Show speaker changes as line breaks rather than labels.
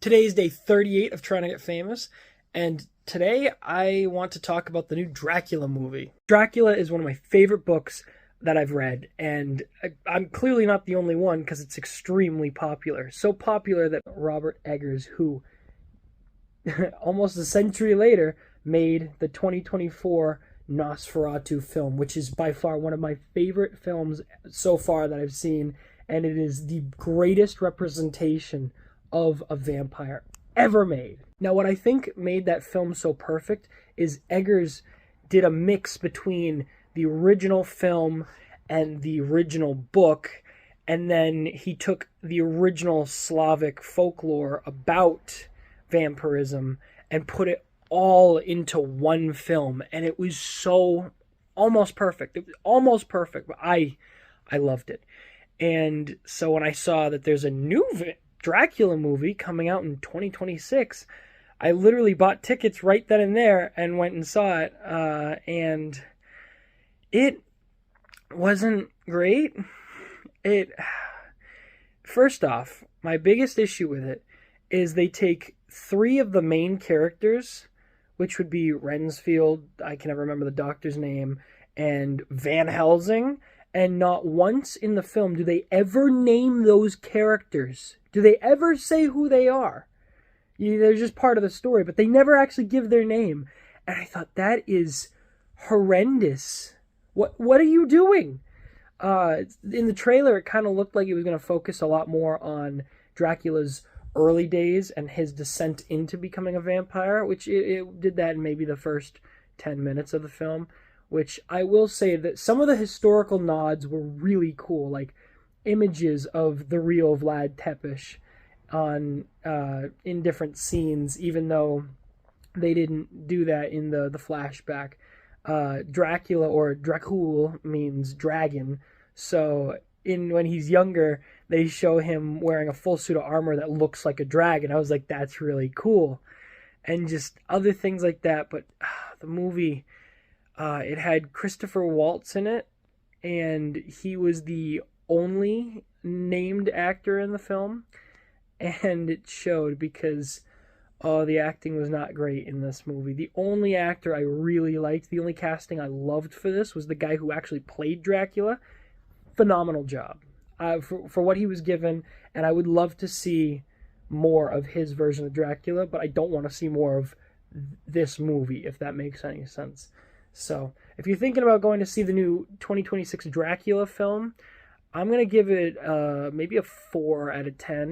Today is day 38 of Trying to Get Famous, and today I want to talk about the new Dracula movie. Dracula is one of my favorite books that I've read, and I'm clearly not the only one because it's extremely popular. So popular that Robert Eggers, who almost a century later made the 2024 Nosferatu film, which is by far one of my favorite films so far that I've seen, and it is the greatest representation of a vampire ever made. Now, what I think made that film so perfect is Eggers did a mix between the original film and the original book, and then he took the original Slavic folklore about vampirism and put it all into one film, and it was so almost perfect. It was almost perfect, but I loved it. And so when I saw that there's a new Dracula movie coming out in 2026, I literally bought tickets right then and there and went and saw it. And it wasn't great. It First off, my biggest issue with it is they take three of the main characters, which would be Rensfield, I can never remember the doctor's name, and Van Helsing, and not once in the film do they ever name those characters. Do they ever say who they are? They're just part of the story, but they never actually give their name. And I thought, that is horrendous. What are you doing? In the trailer, it kind of looked like it was going to focus a lot more on Dracula's early days and his descent into becoming a vampire, which it did that in maybe the first 10 minutes of the film, which I will say that some of the historical nods were really cool, like images of the real Vlad Tepes on in different scenes, even though they didn't do that in the flashback. Dracula, or Dracul, means dragon, so when he's younger, they show him wearing a full suit of armor that looks like a dragon. I was like, that's really cool. And just other things like that. But the movie, it had Christopher Waltz in it, and he was the only named actor in the film. And it showed because the acting was not great in this movie. The only actor I really liked, the only casting I loved for this, was the guy who actually played Dracula. Phenomenal job for what he was given, and I would love to see more of his version of Dracula, but I don't want to see more of this movie, if that makes any sense. So if you're thinking about going to see the new 2026 Dracula film, I'm going to give it maybe a 4 out of 10.